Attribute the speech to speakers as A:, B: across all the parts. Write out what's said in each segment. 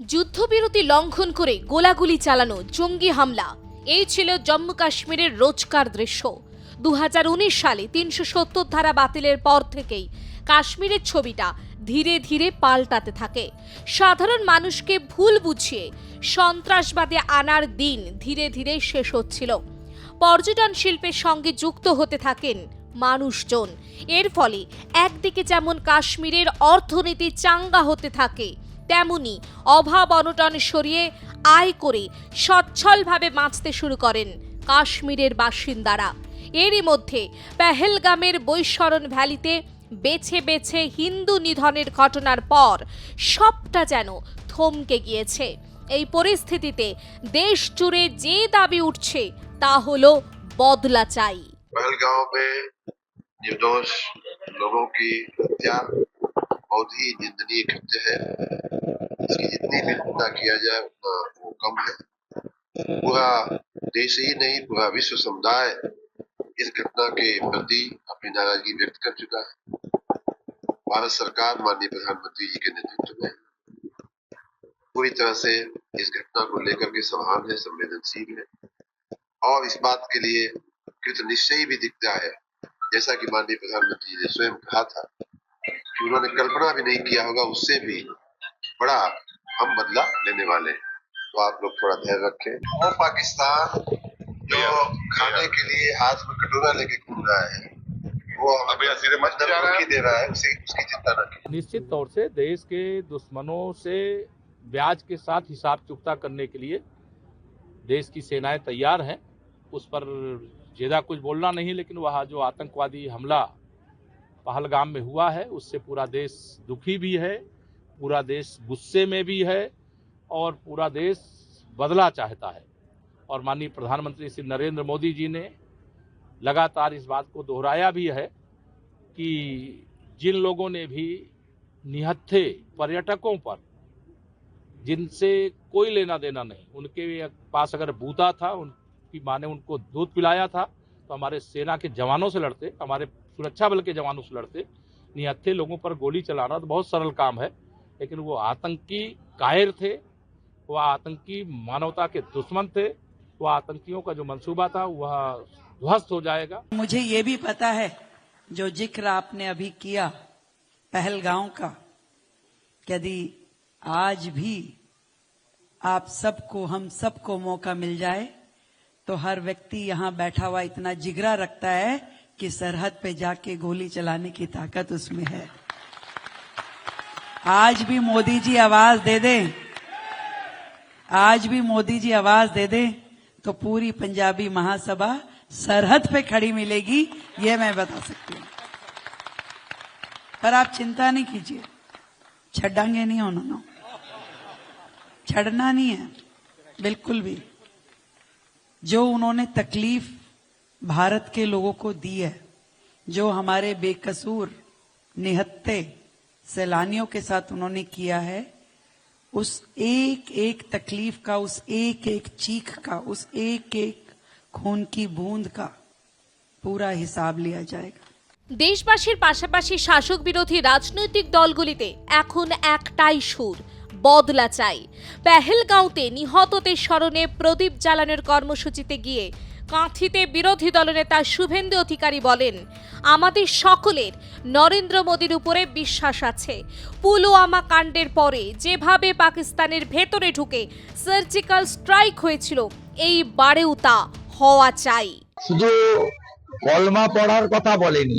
A: যুদ্ধবিরতি লঙ্ঘন করে গোলাগুলি চালানো জঙ্গি হামলা এই ছিল জম্মু কাশ্মীরের রোজকার দৃশ্য। 2019 সালে 370 ধারা বাতিলের পর থেকেই কাশ্মীরের ছবিটা ধীরে ধীরে পাল্টাতে থাকে। সাধারণ মানুষকে ভুল বুঝিয়ে সন্ত্রাসবাদে আনার দিন ধীরে ধীরে শেষ হচ্ছিল। পর্যটন শিল্পের সঙ্গে যুক্ত হতে থাকেন মানুষজন। এর ফলে একদিকে যেমন কাশ্মীরের অর্থনীতি চাঙ্গা হতে থাকে, তেমনি অভাব অনটন সরিয়ে আয় করে সচ্ছলভাবে বাঁচতে শুরু করেন কাশ্মীরের বাসিন্দারা। এরই মধ্যে পেহেলগামের বৈশরণ ভ্যালিতে বেছে বেছে হিন্দু নিধনের ঘটনার পর সবটা যেন থমকে গিয়েছে। এই পরিস্থিতিতে দেশ জুড়ে যে দাবি উঠছে তা হলো বদলা চাই।
B: पहलगांव में निर्दोष लोगों की हत्या बहुत ही निंदनीय कृत्य है। इसकी जितनी भी निंदा किया जाए उतना वो कम है। पूरा देश ही नहीं, पूरा विश्व समुदाय इस घटना के प्रति अपनी नाराजगी व्यक्त कर चुका है। भारत सरकार माननीय प्रधानमंत्री जी के नेतृत्व में पूरी तरह से इस घटना को लेकर के सावधान है, संवेदनशील है और इस बात के लिए कृत निश्चयी भी दिखता है, जैसा कि माननीय प्रधानमंत्री जी ने स्वयं कहा था कि उन्होंने कल्पना भी नहीं किया होगा, उससे भी बड़ा हम बदला लेने वाले हैं। तो आप लोग थोड़ा धैर्य रखें। और पाकिस्तान जो खाने के लिए हाथ में कटोरा लेके घूम रहा है, वो हमें धमकी दे रहा है, उसकी चिंता न कीजिए।
C: निश्चित तौर से देश के दुश्मनों से ब्याज के साथ हिसाब चुकता करने के लिए देश की सेनाएं तैयार हैं। उस पर ज्यादा कुछ बोलना नहीं, लेकिन वह जो आतंकवादी हमला पहलगाम में हुआ है उससे पूरा देश दुखी भी है, पूरा देश गुस्से में भी है और पूरा देश बदला चाहता है। और माननीय प्रधानमंत्री श्री नरेंद्र मोदी जी ने लगातार इस बात को दोहराया भी है कि जिन लोगों ने भी निहत्थे पर्यटकों पर, जिनसे कोई लेना देना नहीं, उनके पास अगर बूता था, उनकी माँ ने उनको दूध पिलाया था, तो हमारे सेना के जवानों से लड़ते, हमारे सुरक्षा बल के जवानों से लड़ते। निहत्थे लोगों पर गोली चलाना तो बहुत सरल काम है, लेकिन वो आतंकी कायर थे, वह आतंकी मानवता के दुश्मन थे। वह आतंकियों का जो मंसूबा था वह ध्वस्त हो जाएगा।
D: मुझे ये भी पता है जो जिक्र आपने अभी किया पहलगांव का, यदि आज भी आप सबको, हम सबको मौका मिल जाए तो हर व्यक्ति यहाँ बैठा हुआ इतना जिगरा रखता है कि सरहद पे जाके गोली चलाने की ताकत उसमें है। आज भी मोदी जी आवाज दे दें, आज भी मोदी जी आवाज दे दें तो पूरी पंजाबी महासभा सरहद पे खड़ी मिलेगी, ये मैं बता सकती हूँ। पर आप चिंता नहीं कीजिए, छड़ांगे नहीं उन्होंने, छड़ना नहीं है बिल्कुल भी। जो उन्होंने तकलीफ भारत के लोगों को दी है, जो हमारे बेकसूर निहत्थे सैलानियों के साथ उन्होंने किया है, उस एक एक तकलीफ का, उस एक एक चीख का, उस एक एक खून की बूंद का पूरा हिसाब लिया जाएगा।
A: দেশবাসীর পাশাপাশি শাসক বিরোধী রাজনৈতিক দলগুলিতে এখন একটাই সুর, বদলা চাই। পেহেলগাঁওতে নিহতদের স্মরণে প্রদীপ জ্বালানোর কর্মসূচিতে গিয়ে কাঁথিতে বিরোধী দলনেতা শুভেন্দু অধিকারী বলেন, আমাদের সকলের নরেন্দ্র মোদীর উপরে বিশ্বাস আছে। পুলওয়ামা কাণ্ডের পরে যেভাবে পাকিস্তানের ভেতরে ঢুকে সার্জিক্যাল স্ট্রাইক হয়েছিল, এইবারেও তা হওয়া চাই।
E: শুধু কলমা পড়ার কথা বলেনি,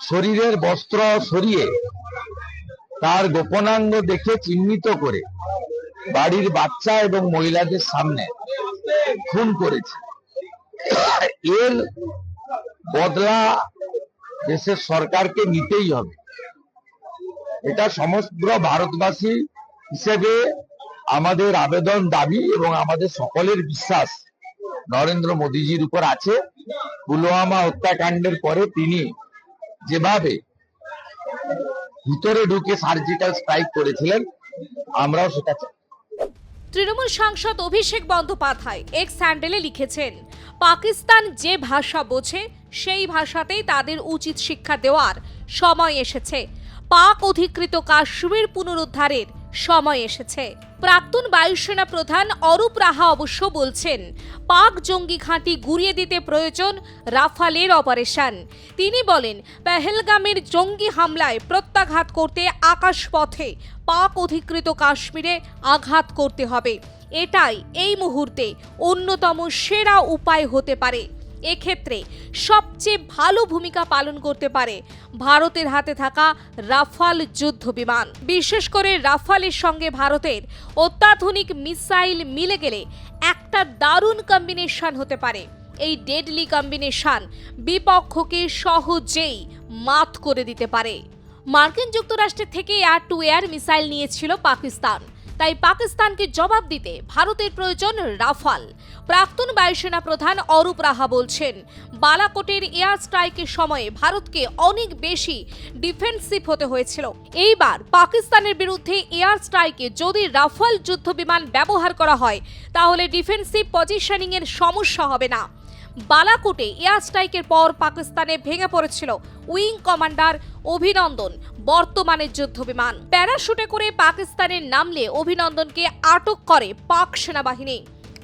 E: শরীরের বস্ত্র সরিয়ে তার গোপনাঙ্গ দেখে চিহ্নিত করে বাড়ির বাচ্চা এবং মহিলাদের সামনে খুন করেছে। এর বদলা দেশের সরকারকে নিতেই হবে। এটা সমগ্র ভারতবাসী হিসেবে আমাদের আবেদন, দাবি এবং আমাদের সকলের বিশ্বাস নরেন্দ্র মোদীজির উপর আছে। পুলওয়ামা হত্যাকাণ্ডের পরে তিনি যেভাবে ভিতরে ঢুকে সার্জিক্যাল স্ট্রাইক করেছিলেন, আমরাও সেটা চাই।
A: তৃণমূল সাংসদ অভিষেক বন্দ্যোপাধ্যায় এক্স হ্যান্ডেলে লিখেছেন, পাকিস্তান যে ভাষা বোঝে সেই ভাষাতেই তাদের উচিত শিক্ষা দেওয়ার সময় এসেছে। পাক অধিকৃত কাশ্মীর পুনরুদ্ধারের সময় এসেছে। প্রাক্তন বায়ুসেনা প্রধান অরূপ রাহা অবশ্য বলছেন, পাক জঙ্গি ঘাঁটি গুঁড়িয়ে দিতে প্রয়োজন রাফালের অপারেশন। তিনি বলেন, পেহেলগামের জঙ্গি হামলায় প্রত্যাঘাত করতে আকাশপথে পাক অধিকৃত কাশ্মীরে আঘাত করতে হবে। এটাই এই মুহূর্তে অন্যতম সেরা উপায় হতে পারে। এক্ষেত্রে সবচেয়ে ভালো ভূমিকা পালন করতে পারে ভারতের হাতে থাকা রাফাল যুদ্ধ বিমান। বিশেষ করে রাফালের সঙ্গে ভারতের অত্যাধুনিক মিসাইল মিলে গেলে একটা দারুণ কম্বিনেশন হতে পারে। এই ডেডলি কম্বিনেশন বিপক্ষকে সহজেই মাত করে দিতে পারে। মার্কিন যুক্তরাষ্ট্রের থেকে এয়ার টু এয়ার মিসাইল নিয়েছিল পাকিস্তান, তাই পাকিস্তানকে জবাব দিতে ভারতের প্রয়োজন রাফাল। প্রাক্তন বায়ুসেনা প্রধান অরূপ রাহা বলছেন, বালাকোটের এয়ার স্ট্রাইকের সময়ে ভারতকে অনেক বেশি ডিফেন্সিভ হতে হয়েছিল। এইবার পাকিস্তানের বিরুদ্ধে এয়ার স্ট্রাইকে যদি রাফাল যুদ্ধ বিমান ব্যবহার করা হয়, তাহলে ডিফেন্সিভ পজিশনিং এর সমস্যা হবে না। বালাকোটে এয়ার স্ট্রাইকের পর পাকিস্তানে ভেঙে পড়েছিল উইং কমান্ডার অভিনন্দন বর্তমানের যুদ্ধ বিমান। প্যারাশুটে করে পাকিস্তানে নামলে অভিনন্দনকে আটক করে পাক সেনাবাহিনী।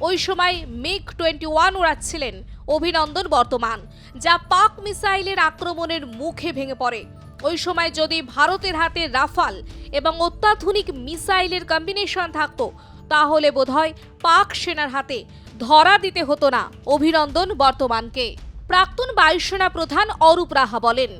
A: ওই সময় MiG-21 উড়াচ্ছিলেন অভিনন্দন বর্তমান, যা পাক মিসাইলের আক্রমণের মুখে ভেঙে পড়ে। ওই সময় যদি ভারতের হাতে রাফাল এবং অত্যাধুনিক মিসাইলের কম্বিনেশন থাকতো, তাহলে বোধহয় পাক সেনার হাতে ধরা দিতে হতো না অভিনন্দন বর্তমানকে। প্রাক্তন বায়ুসেনা প্রধান অরূপ রাহা বলেন,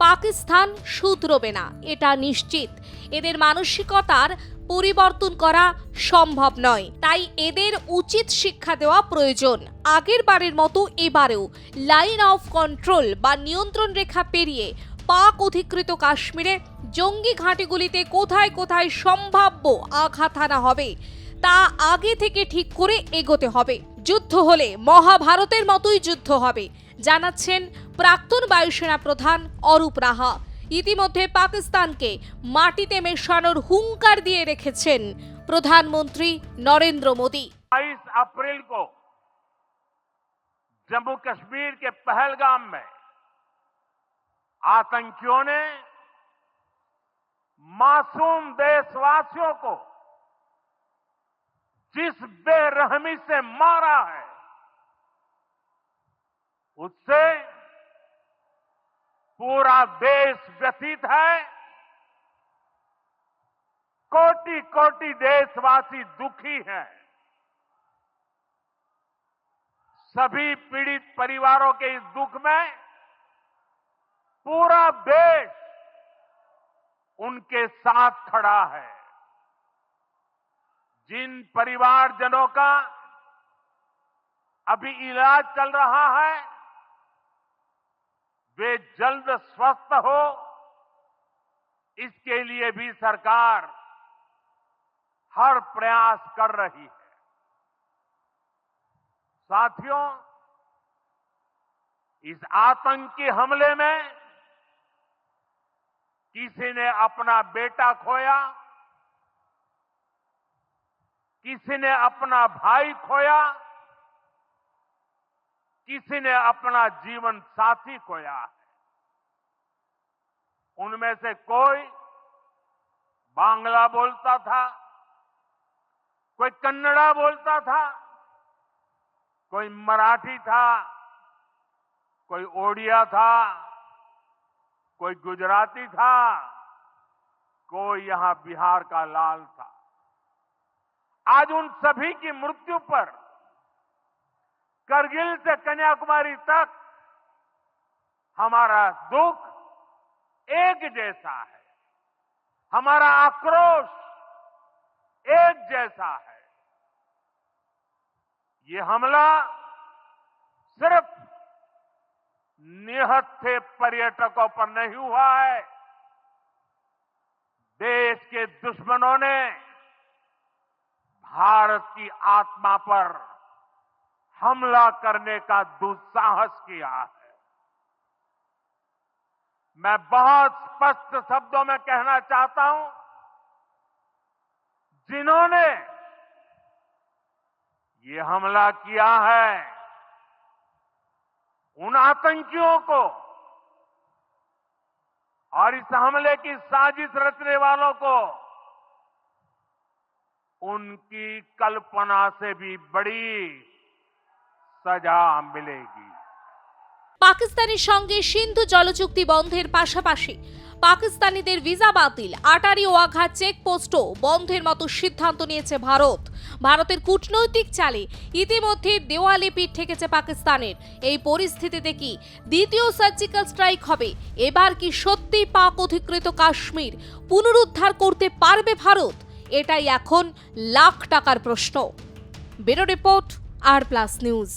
A: পাকিস্তান শুধরবে না, এটা নিশ্চিত। এদের মানসিকতার পরিবর্তন করা সম্ভব নয়, তাই এদের উচিত শিক্ষা দেওয়া প্রয়োজন। আগের বারের মতো এবারেও লাইন অফ কন্ট্রোল বা নিয়ন্ত্রণ রেখা পেরিয়ে পাক অধিকৃত কাশ্মীরে জঙ্গি ঘাঁটিগুলিতে কোথায় কোথায় সম্ভাব্য আঘাত হানা হবে, তা আগে থেকে ঠিক করে এগোতে হবে। যুদ্ধ হলে মহাভারতের মতোই যুদ্ধ হবে, জানাচ্ছেন প্রাক্তন বায়ুসেনা প্রধান অরূপ রাহা। ইতিমধ্যে পাকিস্তানকে মাটিতে মেশানোর হুঙ্কার দিয়ে রেখেছেন প্রধানমন্ত্রী নরেন্দ্র মোদী।
F: 22 अप्रैल को जम्मू कश्मीर के पहलगाम में आतंकियों ने मासूम देशवासियों को जिस बेरहमी से मारा है, उससे पूरा देश व्यथित है। कोटि कोटि देशवासी दुखी हैं। सभी पीड़ित परिवारों के इस दुख में पूरा देश उनके साथ खड़ा है। जिन परिवारजनों का अभी इलाज चल रहा है, वे जल्द स्वस्थ हो, इसके लिए भी सरकार हर प्रयास कर रही है। साथियों, इस आतंकी हमले में किसी ने अपना बेटा खोया, किसी ने अपना भाई खोया, किसी ने अपना जीवन साथी खोया है। उनमें से कोई बांग्ला बोलता था, कोई कन्नड़ा बोलता था, कोई मराठी था, कोई ओडिया था, कोई गुजराती था, कोई यहां बिहार का लाल था। आज उन सभी की मृत्यु पर करगिल से कन्याकुमारी तक हमारा दुख एक जैसा है, हमारा आक्रोश एक जैसा है। ये हमला सिर्फ निहत्थे पर्यटकों पर नहीं हुआ है, देश के दुश्मनों ने भारत की आत्मा पर हमला करने का दुस्साहस किया है। मैं बहुत स्पष्ट शब्दों में कहना चाहता हूं, जिन्होंने ये हमला किया है, उन आतंकियों को और इस हमले की साजिश रचने वालों को उनकी कल्पना से भी बड़ी सजा मिलेगी।
A: পাকিস্তানের সঙ্গে সিন্ধু জলচুক্তি বন্ধের পাশাপাশি পাকিস্তানিদের ভিসা বাতিল, আটারি ওয়াঘা চেকপোস্টও বন্ধের মতো সিদ্ধান্ত নিয়েছে ভারত। ভারতের কূটনৈতিক চালে ইতিমধ্যে দেওয়ালে পিঠ ঠেকেছে পাকিস্তানের। এই পরিস্থিতিতে কি দ্বিতীয় সার্জিক্যাল স্ট্রাইক হবে? এবার কি সত্যি পাক অধিকৃত কাশ্মীর পুনরুদ্ধার করতে পারবে ভারত? এটাই এখন লাখ টাকার প্রশ্ন। ব্যুরো রিপোর্ট আর প্লাস নিউজ।